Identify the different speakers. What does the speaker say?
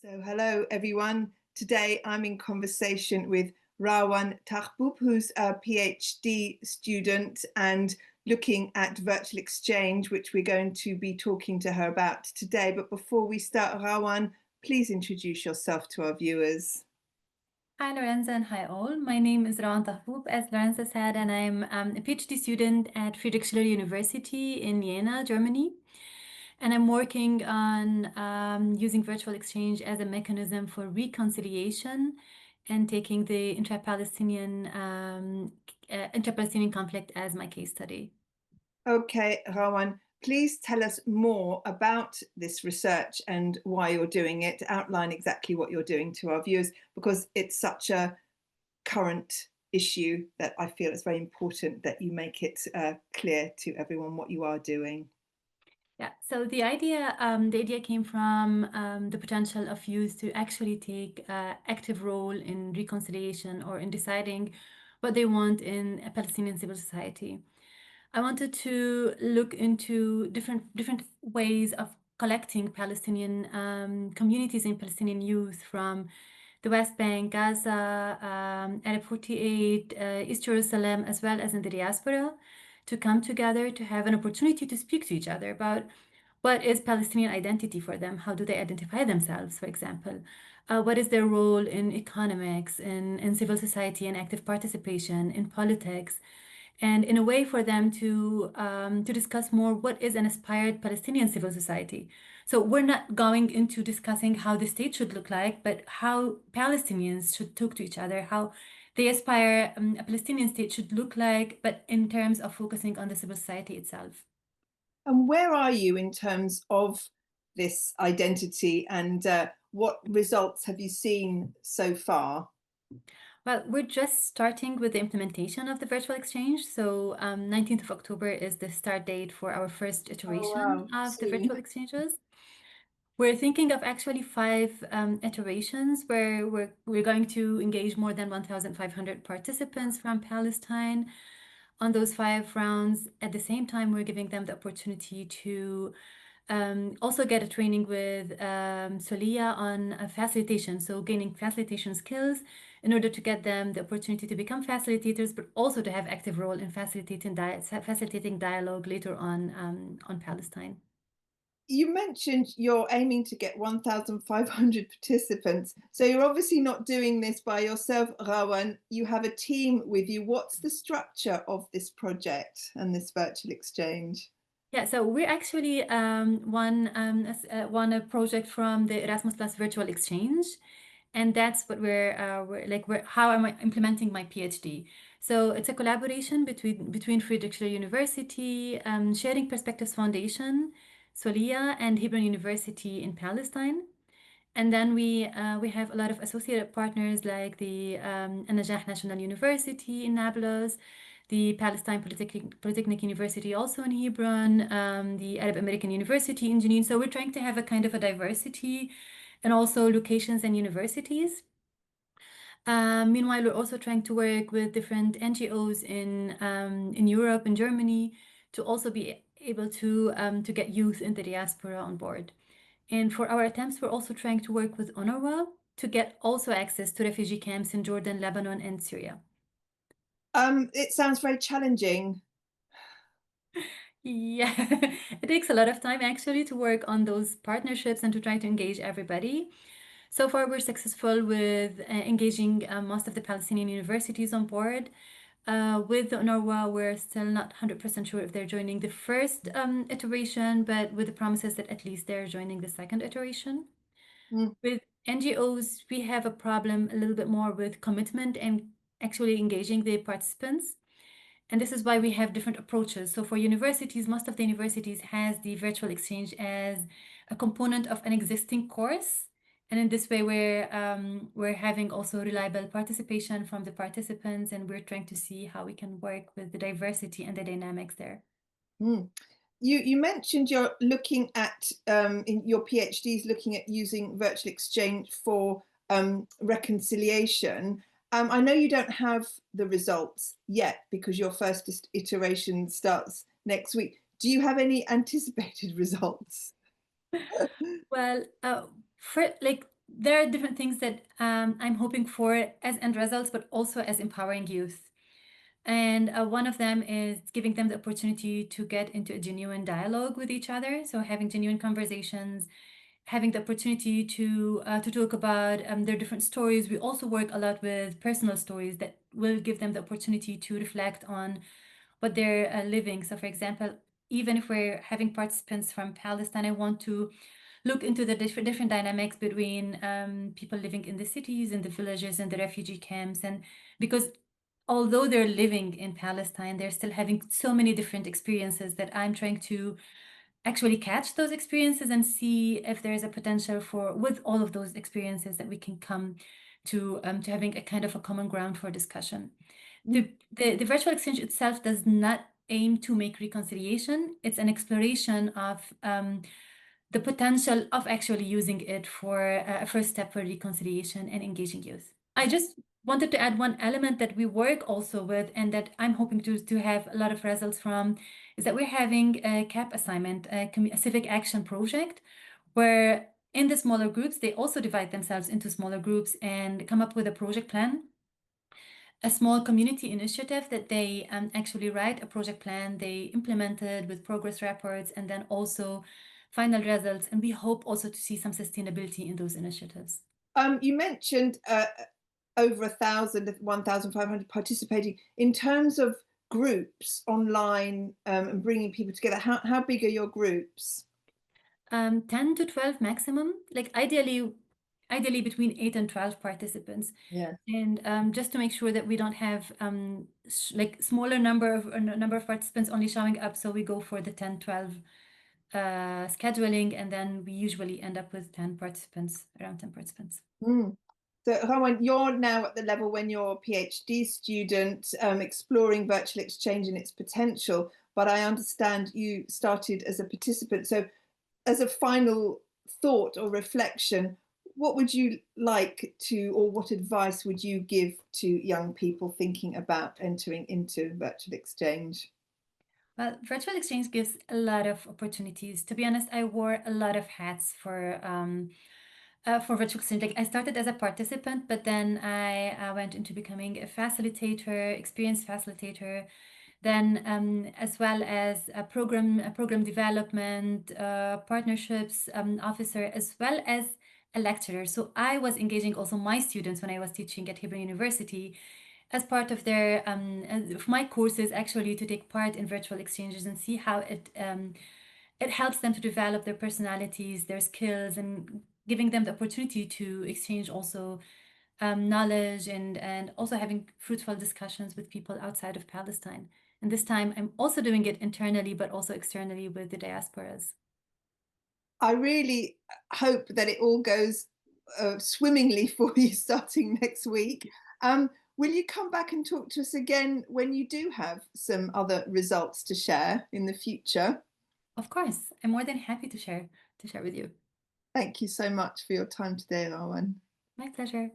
Speaker 1: So hello everyone. Today I'm in conversation with Rawan Tahboub, who's a PhD student and looking at virtual exchange, which we're going to be talking to her about today. But before we start, Rawan, please introduce yourself to our viewers.
Speaker 2: Hi, Lorenza, and hi all. My name is Rawan Tahboub, as Lorenza said, and I'm a PhD student at Friedrich Schiller University in Jena, Germany. And I'm working on using virtual exchange as a mechanism for reconciliation and taking the inter-Palestinian conflict as my case study.
Speaker 1: Okay, Rawan, please tell us more about this research and why you're doing it. Outline exactly what you're doing to our viewers, because it's such a current issue that I feel it's very important that you make it clear to everyone what you are doing.
Speaker 2: Yeah, so the idea came from the potential of youth to actually take active role in reconciliation or in deciding what they want in a Palestinian civil society. I wanted to look into different ways of collecting Palestinian communities and Palestinian youth from the West Bank, Gaza, Arab 48, East Jerusalem, as well as in the diaspora, to come together to have an opportunity to speak to each other about what is Palestinian identity for them? How do they identify themselves, for example? What is their role in economics, in civil society, and active participation, in politics? And in a way for them to discuss more what is an aspired Palestinian civil society. So we're not going into discussing how the state should look like, but how Palestinians should talk to each other, how they aspire a Palestinian state should look like, but in terms of focusing on the civil society itself.
Speaker 1: And where are you in terms of this identity, and what results have you seen so far?
Speaker 2: Well, we're just starting with the implementation of the virtual exchange. So 19th of October is the start date for our first
Speaker 1: Oh,
Speaker 2: iteration
Speaker 1: wow,
Speaker 2: of the
Speaker 1: soon.
Speaker 2: virtual exchanges. We're thinking of actually five iterations where we're going to engage more than 1,500 participants from Palestine on those 5 rounds. At the same time, we're giving them the opportunity to also get a training with Solia on facilitation, so gaining facilitation skills in order to get them the opportunity to become facilitators, but also to have active role in facilitating dialogue later on Palestine.
Speaker 1: You mentioned you're aiming to get 1,500 participants. So you're obviously not doing this by yourself, Rawan. You have a team with you. What's the structure of this project and this virtual exchange?
Speaker 2: Yeah, so we're actually won a project from the Erasmus Plus Virtual Exchange, and that's what we're how am I implementing my PhD. So it's a collaboration between Friedrich Schiller University, Sharing Perspectives Foundation, Solia, and Hebron University in Palestine. And then we have a lot of associated partners like the An-Najah National University in Nablus, the Palestine Polytechnic University also in Hebron, the Arab American University in Jenin. So we're trying to have a kind of a diversity and also locations and universities. Meanwhile, we're also trying to work with different NGOs in Europe and Germany to also be able to get youth in the diaspora on board. And for our attempts, we're also trying to work with UNRWA to get also access to refugee camps in Jordan, Lebanon, and Syria.
Speaker 1: It sounds very challenging.
Speaker 2: Yeah, it takes a lot of time actually to work on those partnerships and to try to engage everybody. So far, we're successful with engaging most of the Palestinian universities on board. With UNRWA, we're still not 100% sure if they're joining the first iteration, but with the promises that at least they're joining the second iteration.
Speaker 1: Mm.
Speaker 2: With NGOs, we have a problem a little bit more with commitment and actually engaging the participants. And this is why we have different approaches. So for universities, most of the universities has the virtual exchange as a component of an existing course. And in this way, we're having also reliable participation from the participants, and we're trying to see how we can work with the diversity and the dynamics there.
Speaker 1: Mm. You mentioned you're looking at in your PhD is looking at using virtual exchange for reconciliation. I know you don't have the results yet because your first iteration starts next week. Do you have any anticipated results?
Speaker 2: Well, for like there are different things that I'm hoping for as end results, but also as empowering youth. And one of them is giving them the opportunity to get into a genuine dialogue with each other. So having genuine conversations, having the opportunity to talk about their different stories. We also work a lot with personal stories that will give them the opportunity to reflect on what they're living. So, for example, even if we're having participants from Palestine, I want to look into the different dynamics between people living in the cities, in the villages, and the refugee camps, and because although they're living in Palestine, they're still having so many different experiences that I'm trying to actually catch those experiences and see if there's a potential for, with all of those experiences, that we can come to having a kind of a common ground for discussion. The virtual exchange itself does not aim to make reconciliation. It's an exploration of the potential of actually using it for a first step for reconciliation and engaging youth. I just wanted to add one element that we work also with and that I'm hoping to have a lot of results from is that we're having a CAP assignment, a civic action project, where in the smaller groups, they also divide themselves into smaller groups and come up with a project plan, a small community initiative that they actually write a project plan, they implement it with progress reports, and then also final results. And we hope also to see some sustainability in those initiatives.
Speaker 1: You mentioned over 1,000, 1,500 participating. In terms of groups online and bringing people together, how big are your groups?
Speaker 2: 10 to 12 maximum, like ideally between 8 and 12 participants.
Speaker 1: Yeah.
Speaker 2: And just to make sure that we don't have like smaller number of participants only showing up, so we go for the 10, 12 scheduling, and then we usually end up with 10 participants, around 10 participants.
Speaker 1: Mm. So, Rawan, you're now at the level when you're a PhD student, exploring virtual exchange and its potential. But I understand you started as a participant. So, as a final thought or reflection, what would you like to, or what advice would you give to young people thinking about entering into virtual exchange?
Speaker 2: Well, virtual exchange gives a lot of opportunities. To be honest, I wore a lot of hats for virtual exchange. Like I started as a participant, but then I went into becoming a facilitator, experienced facilitator, then as well as a program development, partnerships officer, as well as a lecturer. So I was engaging also my students when I was teaching at Hebrew University as part of their of my courses, actually, to take part in virtual exchanges and see how it helps them to develop their personalities, their skills, and giving them the opportunity to exchange also knowledge and also having fruitful discussions with people outside of Palestine. And this time, I'm also doing it internally, but also externally with the diasporas.
Speaker 1: I really hope that it all goes swimmingly for you starting next week. Will you come back and talk to us again when you do have some other results to share in the future?
Speaker 2: Of course, I'm more than happy to share with you.
Speaker 1: Thank you so much for your time today, Rawan.
Speaker 2: My pleasure.